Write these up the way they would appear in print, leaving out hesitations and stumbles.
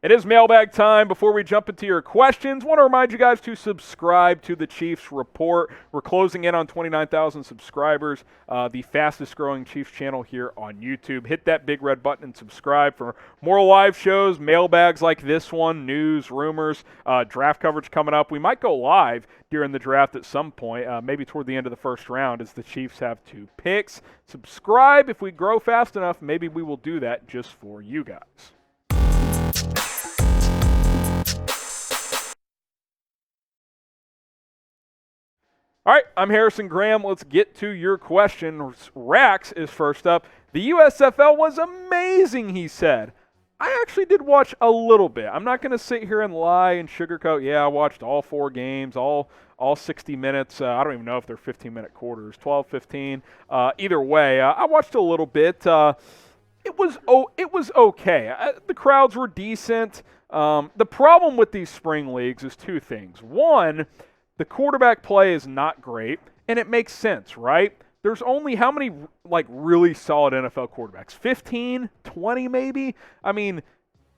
It is mailbag time. Before we jump into your questions, want to remind you guys to subscribe to the Chiefs Report. We're closing in on 29,000 subscribers, the fastest growing Chiefs channel here on YouTube. Hit that big red button and subscribe for more live shows, mailbags like this one, news, rumors, draft coverage coming up. We might go live during the draft at some point, maybe toward the end of the first round as the Chiefs have 2 picks. Subscribe. If we grow fast enough, maybe we will do that just for you guys. All right, I'm Harrison Graham. Let's get to your question. Rax is first up. The USFL was amazing, he said. I actually did watch a little bit. I'm not going to sit here and lie and sugarcoat. Yeah, I watched all 4 games, all 60 minutes. I don't even know if they're 15-minute quarters, 12, 15. Either way, I watched a little bit. It was okay. The crowds were decent. The problem with these spring leagues is 2 things. One, the quarterback play is not great, and it makes sense, right? There's only how many, really solid NFL quarterbacks? 15, 20 maybe? I mean,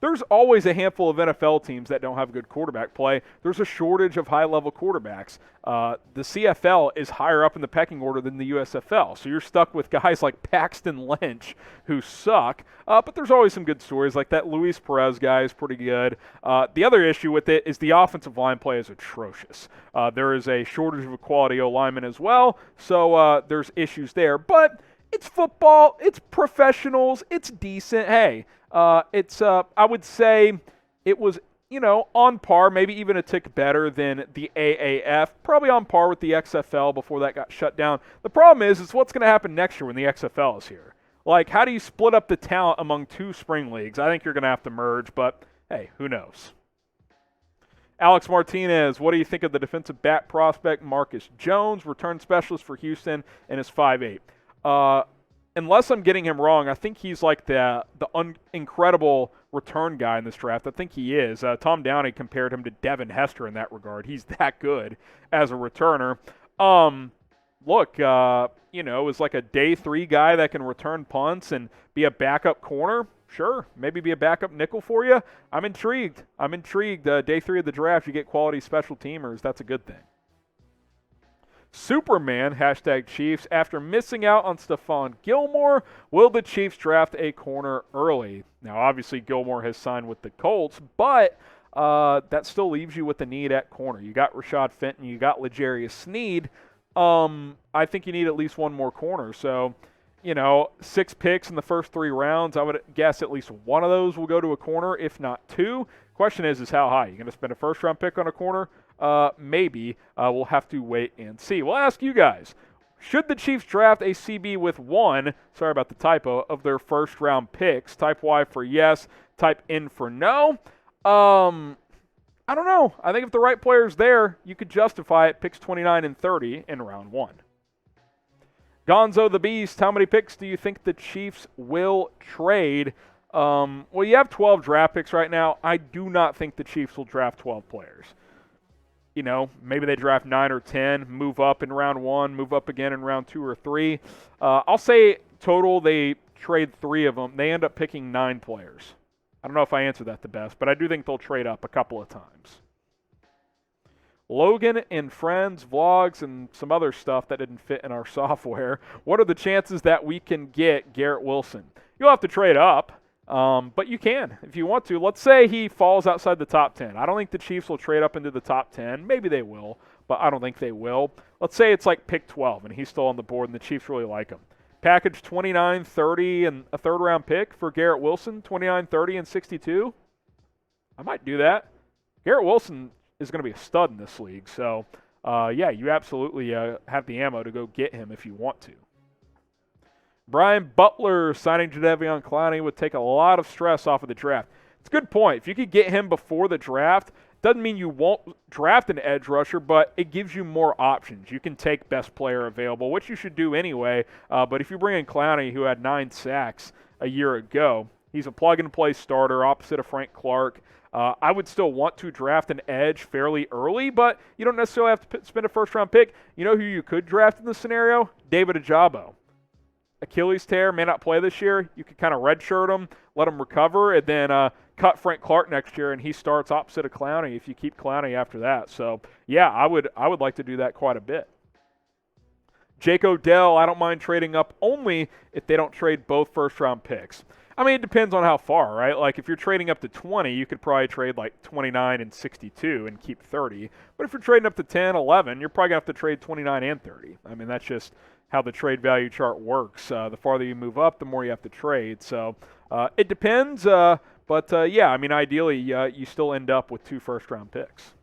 there's always a handful of NFL teams that don't have good quarterback play. There's a shortage of high-level quarterbacks. The CFL is higher up in the pecking order than the USFL, so you're stuck with guys like Paxton Lynch who suck, but there's always some good stories, like that Luis Perez guy is pretty good. The other issue with it is the offensive line play is atrocious. There is a shortage of quality O-linemen as well, so there's issues there, but it's football, it's professionals, it's decent. Hey, I would say it was, on par, maybe even a tick better than the AAF, probably on par with the XFL before that got shut down. The problem is what's going to happen next year when the XFL is here. How do you split up the talent among 2 spring leagues? I think you're going to have to merge, but hey, who knows? Alex Martinez, what do you think of the defensive back prospect Marcus Jones, return specialist for Houston, and is 5'8"? Unless I'm getting him wrong, I think he's like the incredible return guy in this draft. I think he is. Tom Downey compared him to Devin Hester in that regard. He's that good as a returner. Is like a day 3 guy that can return punts and be a backup corner. Sure, maybe be a backup nickel for you. I'm intrigued. Day 3 of the draft, you get quality special teamers. That's a good thing. Superman, #Chiefs, after missing out on Stephon Gilmore, will the Chiefs draft a corner early? Now, obviously, Gilmore has signed with the Colts, but that still leaves you with the need at corner. You got Rashad Fenton, you got L'Jarius Sneed. I think you need at least one more corner. So, 6 picks in the first 3 rounds. I would guess at least one of those will go to a corner, if not 2. Question is how high? You going to spend a first-round pick on a corner? Maybe. We'll have to wait and see. We'll ask you guys, should the Chiefs draft a CB with 1, sorry about the typo, of their first-round picks? Type Y for yes, type N for no. I don't know. I think if the right player's there, you could justify it. Picks 29 and 30 in round 1. Gonzo the Beast, how many picks do you think the Chiefs will trade? Well, you have 12 draft picks right now. I do not think the Chiefs will draft 12 players. Maybe they draft 9 or 10, move up in round 1, move up again in round 2 or 3. I'll say total they trade 3 of them. They end up picking 9 players. I don't know if I answered that the best, but I do think they'll trade up a couple of times. Logan and Friends, vlogs, and some other stuff that didn't fit in our software. What are the chances that we can get Garrett Wilson? You'll have to trade up. But you can if you want to. Let's say he falls outside the top 10. I don't think the Chiefs will trade up into the top 10. Maybe they will, but I don't think they will. Let's say it's like pick 12 and he's still on the board and the Chiefs really like him. Package 29, 30, and a third-round pick for Garrett Wilson, 29, 30, and 62. I might do that. Garrett Wilson is going to be a stud in this league. So, you absolutely have the ammo to go get him if you want to. Brian Butler signing Jadeveon Clowney would take a lot of stress off of the draft. It's a good point. If you could get him before the draft, doesn't mean you won't draft an edge rusher, but it gives you more options. You can take best player available, which you should do anyway. But if you bring in Clowney, who had 9 sacks a year ago, he's a plug-and-play starter opposite of Frank Clark. I would still want to draft an edge fairly early, but you don't necessarily have to spend a first-round pick. You know who you could draft in this scenario? David Ojabo. Achilles tear, may not play this year. You could kind of redshirt him, let him recover, and then cut Frank Clark next year and he starts opposite of Clowney if you keep Clowney after that. So, yeah, I would like to do that quite a bit. Jake Odell, I don't mind trading up only if they don't trade both first-round picks. I mean, it depends on how far, right? Like, if you're trading up to 20, you could probably trade, like, 29 and 62 and keep 30. But if you're trading up to 10, 11, you're probably going to have to trade 29 and 30. I mean, that's just how the trade value chart works. The farther you move up, the more you have to trade. So, it depends. But, yeah, I mean, ideally, you still end up with 2 first-round picks.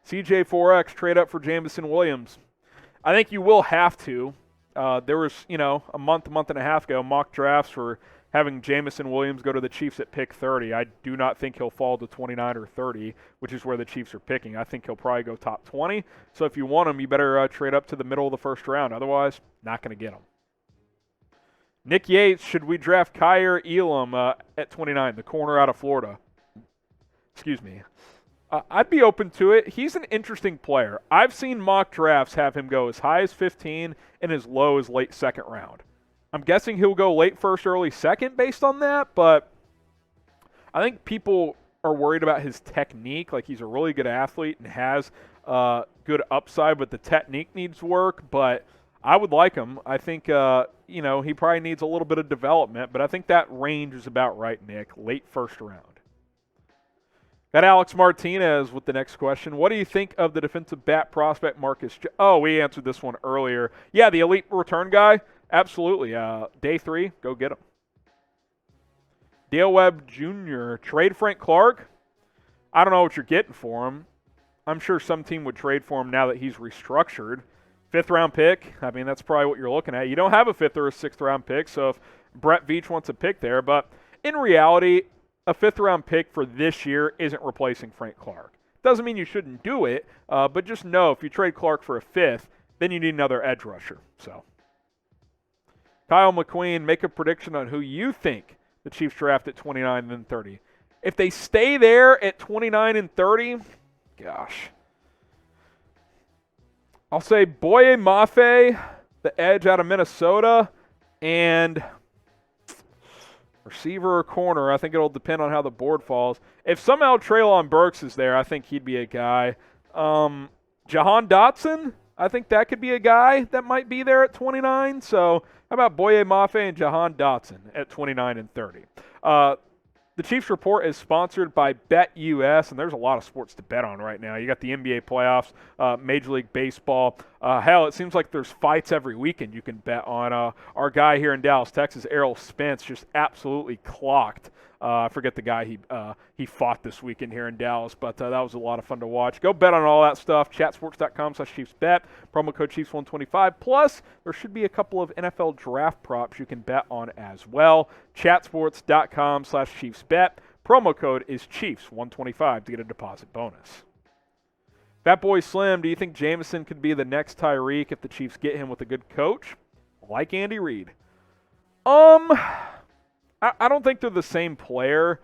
CJ4X, trade up for Jameson Williams. I think you will have to. There was, a month and a half ago, mock drafts for having Jameson Williams go to the Chiefs at pick 30. I do not think he'll fall to 29 or 30, which is where the Chiefs are picking. I think he'll probably go top 20. So if you want him, you better trade up to the middle of the first round. Otherwise, not going to get him. Nick Yates, should we draft Kaiir Elam at 29, the corner out of Florida? Excuse me. I'd be open to it. He's an interesting player. I've seen mock drafts have him go as high as 15 and as low as late second round. I'm guessing he'll go late first, early second based on that, but I think people are worried about his technique. Like, he's a really good athlete and has good upside, but the technique needs work. But I would like him. I think, he probably needs a little bit of development, but I think that range is about right, Nick, late first round. Got Alex Martinez with the next question. What do you think of the defensive back prospect Marcus? We answered this one earlier. Yeah, the elite return guy, absolutely. Day 3, go get him. Dale Webb Jr., trade Frank Clark. I don't know what you're getting for him. I'm sure some team would trade for him now that he's restructured. 5th round pick, I mean, that's probably what you're looking at. You don't have a 5th or a 6th round pick, so if Brett Veach wants a pick there, but in reality, a 5th round pick for this year isn't replacing Frank Clark. Doesn't mean you shouldn't do it, but just know if you trade Clark for a 5th, then you need another edge rusher. So, Kyle McQueen, make a prediction on who you think the Chiefs draft at 29 and 30. If they stay there at 29 and 30, gosh. I'll say Boye Mafe, the edge out of Minnesota, and receiver or corner. I think it'll depend on how the board falls. If somehow Treylon Burks is there, I think he'd be a guy. Jahan Dotson, I think that could be a guy that might be there at 29. So how about Boye Mafe and Jahan Dotson at 29 and 30? The Chiefs Report is sponsored by BetUS, and there's a lot of sports to bet on right now. You got the NBA playoffs, Major League Baseball. Hell, it seems like there's fights every weekend you can bet on. Our guy here in Dallas, Texas, Errol Spence, just absolutely clocked. I forget the guy he fought this weekend here in Dallas, but that was a lot of fun to watch. Go bet on all that stuff. Chatsports.com/ChiefsBet. Promo code Chiefs125. Plus, there should be a couple of NFL draft props you can bet on as well. Chatsports.com/ChiefsBet. Promo code is Chiefs125 to get a deposit bonus. Fat Boy Slim, do you think Jameson could be the next Tyreek if the Chiefs get him with a good coach? Like Andy Reid. I don't think they're the same player.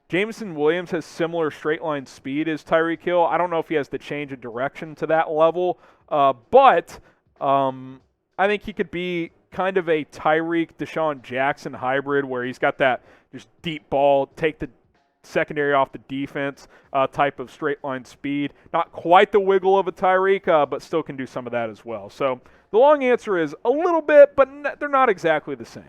Jameson Williams has similar straight line speed as Tyreek Hill. I don't know if he has the change of direction to that level, but I think he could be kind of a Tyreek Deshaun Jackson hybrid where he's got that just deep ball, take the secondary off the defense type of straight line speed. Not quite the wiggle of a Tyreek, but still can do some of that as well. So the long answer is a little bit, but they're not exactly the same.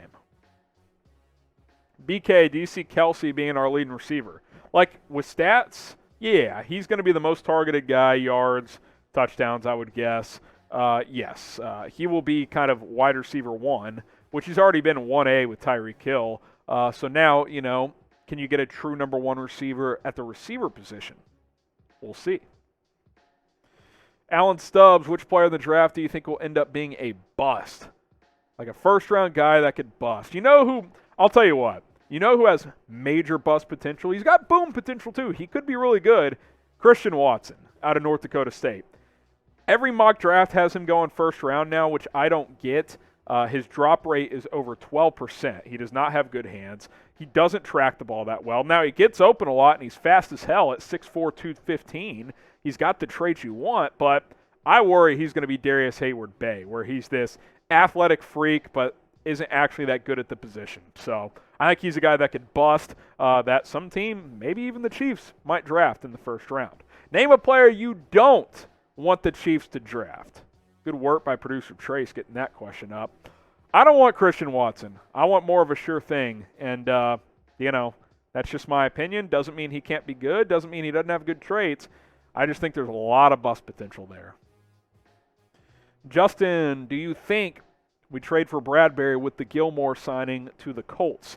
BK, do you see Kelce being our leading receiver? Like, with stats, yeah, he's going to be the most targeted guy, yards, touchdowns, I would guess. Yes, he will be kind of wide receiver 1, which he's already been 1A with Tyreek Hill. So now, can you get a true number 1 receiver at the receiver position? We'll see. Alan Stubbs, which player in the draft do you think will end up being a bust? Like a first-round guy that could bust. I'll tell you what. You know who has major bust potential? He's got boom potential too. He could be really good. Christian Watson out of North Dakota State. Every mock draft has him going first round now, which I don't get. His drop rate is over 12%. He does not have good hands. He doesn't track the ball that well. Now, he gets open a lot, and he's fast as hell at 6'4", 215. He's got the traits you want, but I worry he's going to be Darius Hayward-Bay, where he's this athletic freak, but isn't actually that good at the position. So I think he's a guy that could bust, that some team, maybe even the Chiefs, might draft in the first round. Name a player you don't want the Chiefs to draft. Good work by producer Trace getting that question up. I don't want Christian Watson. I want more of a sure thing. And, that's just my opinion. Doesn't mean he can't be good. Doesn't mean he doesn't have good traits. I just think there's a lot of bust potential there. Justin, do you think we trade for Bradberry with the Gilmore signing to the Colts?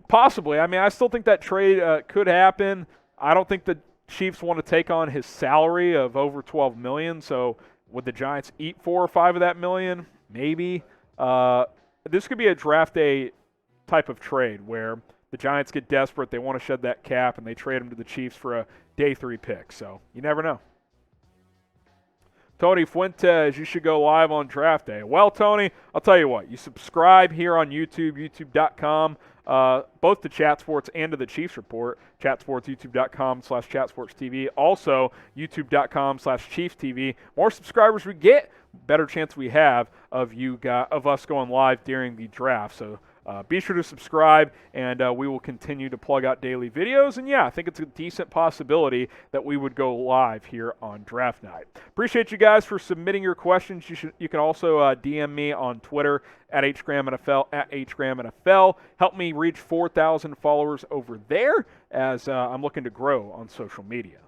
Possibly. I mean, I still think that trade could happen. I don't think the Chiefs want to take on his salary of over $12 million. So would the Giants eat 4 or 5 of that million? Maybe. This could be a draft day type of trade where the Giants get desperate, they want to shed that cap, and they trade him to the Chiefs for a day 3 pick. So you never know. Tony Fuentes, you should go live on draft day. Well, Tony, I'll tell you what. You subscribe here on YouTube, youtube.com, both to Chat Sports and to the Chiefs Report. Chat Sports, youtube.com/chatsportstv. Also, youtube.com/ChiefsTV. More subscribers we get, better chance we have of us going live during the draft. So be sure to subscribe, and we will continue to plug out daily videos. And, yeah, I think it's a decent possibility that we would go live here on draft night. Appreciate you guys for submitting your questions. You can also DM me on Twitter at HGramNFL, at HGramNFL. Help me reach 4,000 followers over there as I'm looking to grow on social media.